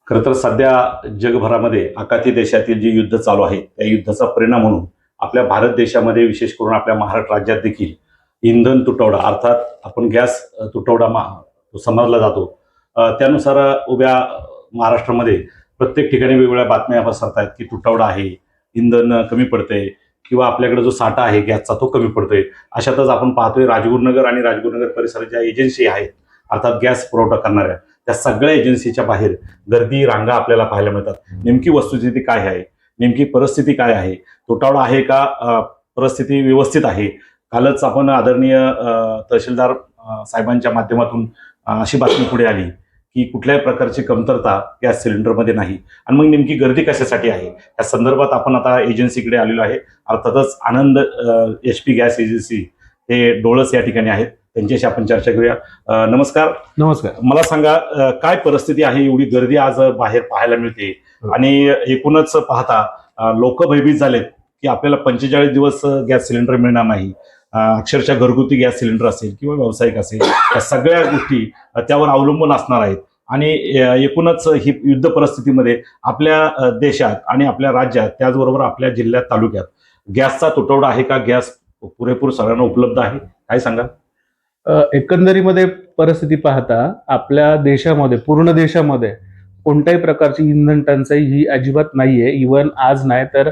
खरं तर सध्या जगभरामध्ये आखाती देशातील जे युद्ध चालू आहे त्या युद्धाचा परिणाम म्हणून आपल्या भारत देशामध्ये विशेष करून आपल्या महाराष्ट्र राज्यात देखील इंधन तुटवडा अर्थात आपण गॅस तुटवडा तो समजला जातो. त्यानुसार उभ्या महाराष्ट्रामध्ये प्रत्येक ठिकाणी वेगवेगळ्या बातम्या पसरत आहेत की तुटवडा आहे, इंधन कमी पडतंय किंवा आपल्याकडे जो साठा आहे गॅसचा तो कमी पडतोय. अशातच आपण पाहतोय राजगुरुनगर आणि राजगुरुनगर परिसरात ज्या एजन्सी आहेत अर्थात गॅस पुरवठा करणाऱ्या त्या सगळ्या एजन्सीच्या बाहेर गर्दी रांगा आपल्याला पाहायला मिळतात. नेमकी वस्तुस्थिती काय आहे, नेमकी परिस्थिती काय आहे, तुटवडा आहे का, परिस्थिती व्यवस्थित आहे. कालच आपण आदरणीय तहसीलदार साहेबांच्या माध्यमातून अशी बातमी पुढे आली की कुठल्याही प्रकारची कमतरता गॅस सिलेंडरमध्ये नाही. आणि मग नेमकी गर्दी कशासाठी आहे या संदर्भात आपण आता एजन्सीकडे आलेलो आहे. अर्थातच आनंद HP गॅस एजन्सी हे डोळस या ठिकाणी आहेत, त्यांच्याशी आपण चर्चा करूया. नमस्कार. नमस्कार. मला सांगा काय परिस्थिती आहे, एवढी गर्दी आज बाहेर पाहायला मिळते आणि एकूणच पाहता लोक भयभीत झालेत की आपल्याला 45 दिवस गॅस सिलेंडर मिळणार नाही. अक्षरशः घरगुती गॅस सिलेंडर असेल किंवा व्यावसायिक असेल या सगळ्या गोष्टी त्यावर अवलंबून असणार आहेत. आणि एकूणच ही युद्ध परिस्थितीमध्ये आपल्या देशात आणि आपल्या राज्यात त्याचबरोबर आपल्या जिल्ह्यात तालुक्यात गॅसचा तुटवडा आहे का, गॅस पुरेपूर सगळ्यांना उपलब्ध आहे, काय सांगा? एकंदरीमध्ये परिस्थिती पाहता आपल्या देशामध्ये, पूर्ण देशामध्ये कोणत्याही प्रकारची इंधन टंचाई ही अजिबात नाहीये. इव्हन आज नाही तर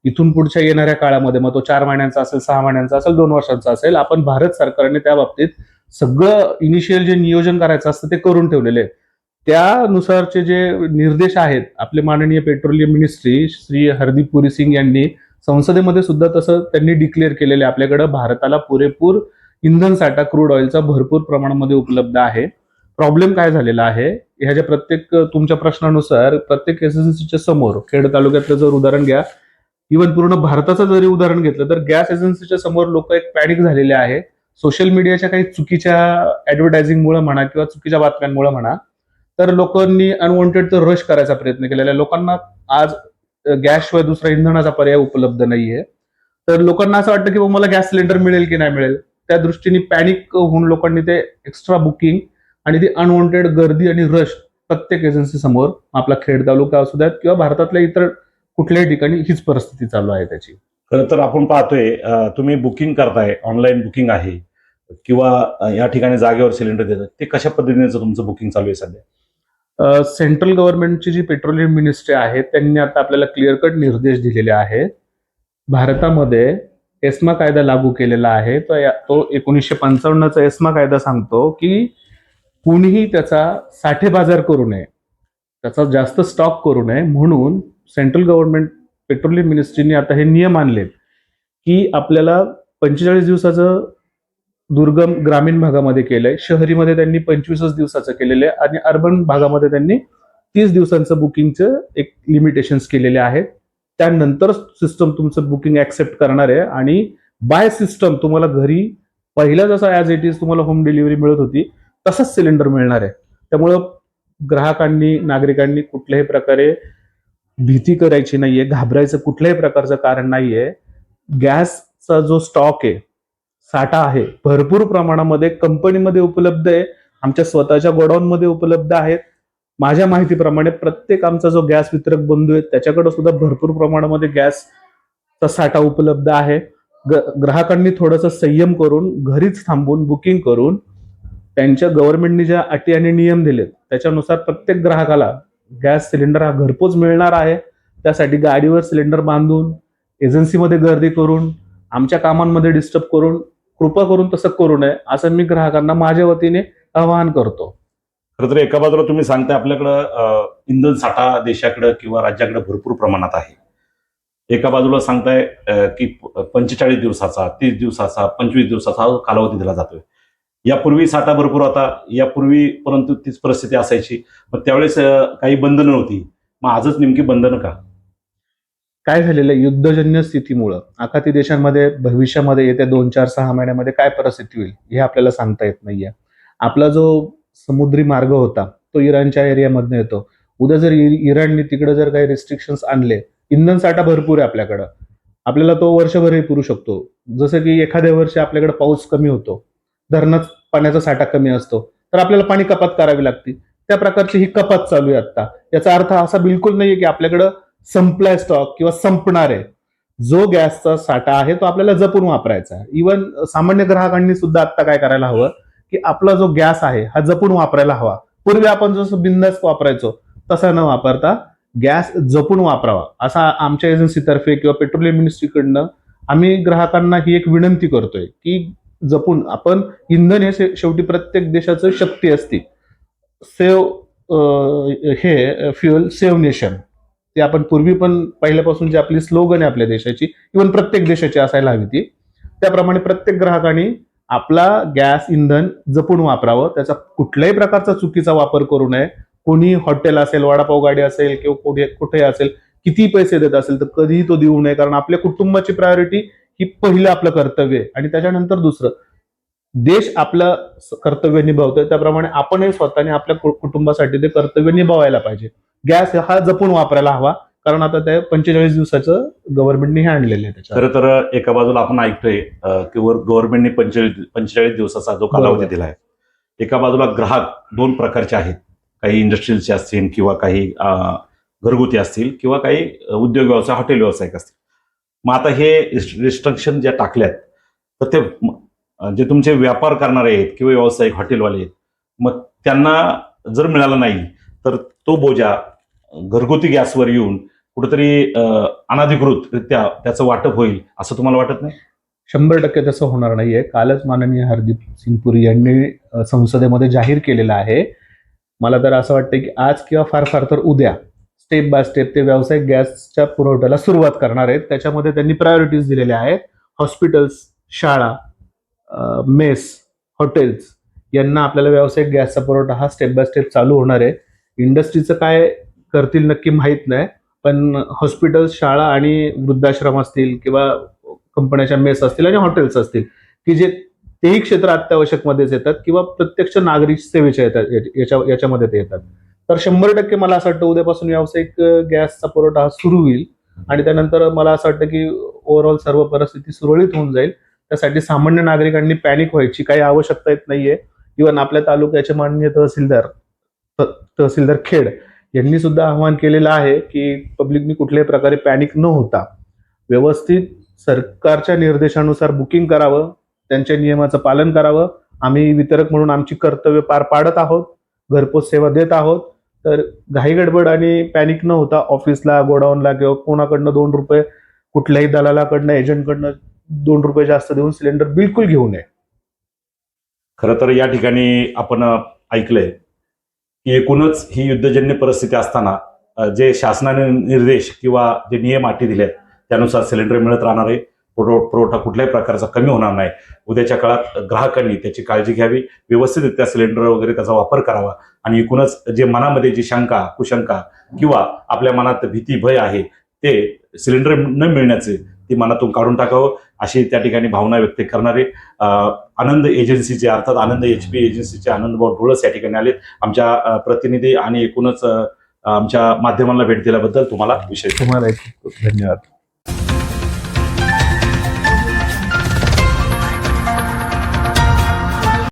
इथून पुढच्या येणाऱ्या काळामध्ये, मग तो 4 महिन्यांचा असेल, 6 महिन्यांचा असेल, 2 वर्षांचा असेल, आपण भारत सरकारने त्या बाबतीत सगळं इनिशियल जे नियोजन करायचं असतं ते करून ठेवलेले आहे. त्यानुसारचे जे निर्देश आहेत आपले माननीय पेट्रोलियम मिनिस्ट्री श्री हरदीप पुरी सिंग यांनी संसदेमध्ये सुद्धा तसं त्यांनी डिक्लेअर केलेलं आहे. आपल्याकडे भारताला पुरेपूर इंधन साठा क्रूड ऑइलचा भरपूर प्रमाणामध्ये उपलब्ध आहे. प्रॉब्लेम काय झालेला आहे, ह्याच्या प्रत्येक तुमच्या प्रश्नानुसार प्रत्येक एजन्सीच्या समोर, खेड तालुक्यातलं जर उदाहरण घ्या, इव्हन पूर्ण भारताचं जरी उदाहरण घेतलं तर गॅस एजन्सीच्या समोर लोक एक पॅनिक झालेले आहे. सोशल मीडियाच्या काही चुकीच्या ऍडव्हर्टायझिंगमुळे म्हणा किंवा चुकीच्या बातम्यांमुळे म्हणा, तर लोकांनी अनवॉन्टेड तर रश करायचा प्रयत्न केलेला आहे. लोकांना आज गॅसशिवाय दुसरा इंधनाचा पर्याय उपलब्ध नाहीये. तर लोकांना असं वाटतं की मला गॅस सिलेंडर मिळेल की नाही मिळेल, त्या दृष्टीने पॅनिक होऊन लोकांनी ते एक्स्ट्रा बुकिंग आणि ती अनवॉन्टेड गर्दी आणि रश प्रत्येक एजन्सी समोर, आपला खेड तालुका असू द्यात किंवा भारतातल्या इतर कुठल्याही ठिकाणी हीच परिस्थिती चालू आहे त्याची. खरं तर आपण पाहतोय तुम्ही बुकिंग करताय, ऑनलाईन बुकिंग आहे किंवा या ठिकाणी जागेवर सिलेंडर देतात, ते कशा पद्धतीने तुमचं बुकिंग चालू आहे सध्या? सेंट्रल गव्हर्नमेंटची जी पेट्रोलियम मिनिस्ट्री आहे त्यांनी आता आपल्याला क्लिअर कट निर्देश दिलेले आहेत. भारतामध्ये एस्मा कायदा लागू केलेला आहे. तो 1955चा एस्मा कायदा सांगतो की कुणीही त्याचा साठेबाजार करू नये, त्याचा जास्त स्टॉक करू नये. म्हणून सेंट्रल गव्हर्नमेंट पेट्रोलियम मिनिस्ट्रीने आता हे नियम आणलेत की आपल्याला 45 दिवसाचं दुर्गम ग्रामीण भागामध्ये केलंय, शहरीमध्ये त्यांनी 25 दिवसाचं केलेलं आहे आणि अर्बन भागामध्ये त्यांनी 30 दिवसांचं बुकिंगचं एक लिमिटेशन्स केलेले आहेत. त्यानंतर सिस्टम तुमचं बुकिंग ऍक्सेप्ट करणार आहे आणि बाय सिस्टम तुम्हाला घरी पहिला जसा ऍज इट इज तुम्हाला होम डिलिव्हरी मिळत होती तसंच सिलेंडर मिळणार आहे. त्यामुळं ग्राहकांनी, नागरिकांनी कुठल्याही प्रकारे भीती करायची नाहीये, घाबरायचं कुठल्याही प्रकारचं कारण नाहीये. गॅसचा जो स्टॉक आहे, साठा आहे, भरपूर प्रमाणामध्ये कंपनीमध्ये उपलब्ध आहे, आमच्या स्वतःच्या गोडाऊनमध्ये उपलब्ध आहेत. माझ्या माहितीप्रमाणे प्रत्येक आमचा जो गॅस वितरक बंधू आहे त्याच्याकडे सुद्धा भरपूर प्रमाणामध्ये गॅसचा साठा उपलब्ध आहे. ग्राहकांनी थोडंसं संयम करून घरीच थांबून बुकिंग करून त्यांच्या गव्हर्नमेंटने ज्या अटी आणि नियम दिलेत त्याच्यानुसार प्रत्येक ग्राहकाला गॅस सिलेंडर हा घरपोच मिळणार आहे. त्यासाठी गाडीवर सिलेंडर बांधून, एजन्सीमध्ये गर्दी करून, आमच्या कामांमध्ये डिस्टर्ब करून कृपा करून तसं करू नये असं मी ग्राहकांना माझ्या वतीने आवाहन करतो. खरं तर एका बाजूला तुम्ही सांगताय आपल्याकडं इंधन साठा देशाकडे किंवा राज्याकडे भरपूर प्रमाणात आहे, एका बाजूला सांगताय की 45 दिवसाचा, 30 दिवसाचा, 25 दिवसाचा कालावधी दिला जातोय. यापूर्वी साठा भरपूर होता, यापूर्वी परंतु तीच परिस्थिती असायची, मग त्यावेळेस काही बंधनं नव्हती, मग आजच नेमकी बंधनं का? काय झालेलं आहे, युद्धजन्य स्थितीमुळं आखाती देशांमध्ये भविष्यामध्ये येत्या 2, 4, 6 महिन्यामध्ये काय परिस्थिती होईल हे आपल्याला सांगता येत नाहीये. आपला जो समुद्री मार्ग होता तो इराणच्या एरियामधनं येतो. उद्या जर इराणने तिकडे जर काही रिस्ट्रिक्शन्स आणले, इंधन साठा भरपूर आहे आपल्याकडं, आपल्याला तो वर्षभरही पुरू शकतो. जसं की एखाद्या वर्षी आपल्याकडे पाऊस कमी होतो, धरणात पाण्याचा साठा कमी असतो, तर आपल्याला पाणी कपात करावी लागते. त्या प्रकारची ही कपात चालू आहे आता. याचा अर्थ असा बिलकुल नाहीये की आपल्याकडं संपलाय स्टॉक किंवा संपणार आहे. जो गॅसचा साठा आहे तो आपल्याला जपून वापरायचा आहे. इव्हन सामान्य ग्राहकांनी सुद्धा आता काय करायला हवं की आपला जो गॅस आहे हा जपून वापरायला हवा. पूर्वी आपण जसं बिंदास वापरायचो तसा न वापरता गॅस जपून वापरावा, असा आमच्या एजन्सीतर्फे किंवा पेट्रोलियम मिनिस्ट्रीकडनं आम्ही ग्राहकांना ही एक विनंती करतोय की जपून आपण इंधन हे शेवटी प्रत्येक देशाचं शक्ती असते. हे फ्युएल सेव्ह नेशन, ते आपण पूर्वी पण पहिल्यापासून जी आपली स्लोगन आहे आपल्या देशाची, इव्हन प्रत्येक देशाची असायला हवी ती, त्याप्रमाणे प्रत्येक ग्राहकाने आपला गॅस इंधन जपून वापरावं. त्याचा कुठल्याही प्रकारचा चुकीचा वापर करू नये. कोणी हॉटेल असेल, वडापाव गाडी असेल किंवा कुठे असेल, किती पैसे देत असेल तर कधीही तो देऊ नये. कारण आपल्या कुटुंबाची प्रायोरिटी ही पहिलं आपलं कर्तव्य आहे आणि त्याच्यानंतर दुसरं. देश आपलं कर्तव्य निभावतोय त्याप्रमाणे आपणही स्वतःने आपल्या कुटुंबासाठी ते कर्तव्य निभावायला पाहिजे. गॅस हा जपून वापरायला हवा, कारण आता ते 45 दिवसाचं गव्हर्नमेंटने हे आणलेलं आहे. त्याच्यावर खरं तर एका बाजूला आपण ऐकतोय की गव्हर्नमेंटने 45 दिवसाचा जो कालावधी बरोबर. दिला आहे. एका बाजूला ग्राहक दोन प्रकारचे आहेत, काही इंडस्ट्रीयलचे असतील किंवा काही घरगुती असतील किंवा काही उद्योग व्यवसाय, हॉटेल व्यावसायिक असतील. मग आता हे रिस्ट्रिक्शन ज्या टाकल्यात तर ते जे तुमचे व्यापार करणारे आहेत किंवा व्यावसायिक हॉटेलवाले आहेत, मग त्यांना जर मिळाला नाही तर तो बोजा घरगुती गॅसवर येऊन कुठेतरी अनधिकृतरित्या त्याचं वाटप होईल असं तुम्हाला वाटत नाही? 100% तसं होणार नाहीये. कालच माननीय हरदीप सिंग पुरी यांनी संसदेमध्ये जाहीर केलेलं आहे. मला तर असं वाटतं की आज किंवा फार फार तर उद्या स्टेप बाय स्टेप ते व्यावसायिक गॅसच्या पुरवठ्याला सुरुवात करणार आहेत. त्याच्यामध्ये त्यांनी प्रायोरिटीज दिलेल्या आहेत. हॉस्पिटल्स, शाळा, मेस, हॉटेल्स यांना आपल्याला व्यावसायिक गॅसचा पुरवठा हा स्टेप बाय स्टेप चालू होणार आहे. इंडस्ट्रीचं काय करतील नक्की माहीत नाही, पण हॉस्पिटल्स, शाळा आणि वृद्धाश्रम असतील किंवा कंपन्याच्या मेस असतील आणि हॉटेल्स असतील की जे तेही क्षेत्र अत्यावश्यक मध्येच येतात किंवा प्रत्यक्ष नागरिक सेवेच्या येतात, याच्यामध्ये ते येतात. तर 100% मला असं वाटतं उद्यापासून व्यावसायिक गॅसचा पुरवठा हा सुरू होईल आणि त्यानंतर मला असं वाटतं की ओव्हरऑल सर्व परिस्थिती सुरळीत होऊन जाईल. त्यासाठी सामान्य नागरिकांनी पॅनिक व्हायची काही आवश्यकता येत नाहीये. इव्हन आपल्या तालुक्याचे माननीय तहसीलदार खेड यांनी सुद्धा आवाहन केलेलं आहे की पब्लिकनी कुठल्याही प्रकारे पॅनिक न होता व्यवस्थित सरकारच्या निर्देशानुसार बुकिंग करावं, त्यांच्या नियमाचं पालन करावं. आम्ही वितरक म्हणून आमची कर्तव्य पार पाडत आहोत, घरपोच सेवा देत आहोत. तर घाई गडबड आणि पॅनिक न होता ऑफिसला, गोडाऊनला किंवा कोणाकडनं 2 रुपये, कुठल्याही दलालाकडनं, एजंटकडनं 2 रुपये जास्त देऊन सिलेंडर बिलकुल घेऊ नये. खरं तर या ठिकाणी आपण ऐकलंय की एकूणच ही युद्धजन्य परिस्थिती असताना जे शासनाने निर्देश किंवा जे नियम अटी दिलेत त्यानुसार सिलेंडर मिळत राहणार आहे. पुरवठा कुठल्याही प्रकारचा कमी होणार नाही. उद्याच्या काळात ग्राहकांनी त्याची काळजी घ्यावी, व्यवस्थितरित्या सिलेंडर वगैरे त्याचा वापर करावा आणि एकूणच जे मनामध्ये जी शंका, कुशंका किंवा आपल्या मनात भीती, भय आहे ते सिलेंडर न मिळण्याचे ती मनातून काढून टाकावं अशी त्या ठिकाणी भावना व्यक्त करणारे आनंद एजन्सीचे, अर्थात आनंद HP एजन्सीचे आनंदभाऊ ढोळस या ठिकाणी आलेत. आमच्या प्रतिनिधी आणि एकूणच आमच्या माध्यमांना भेट दिल्याबद्दल तुम्हाला विशेष तुम्हाला खूप धन्यवाद.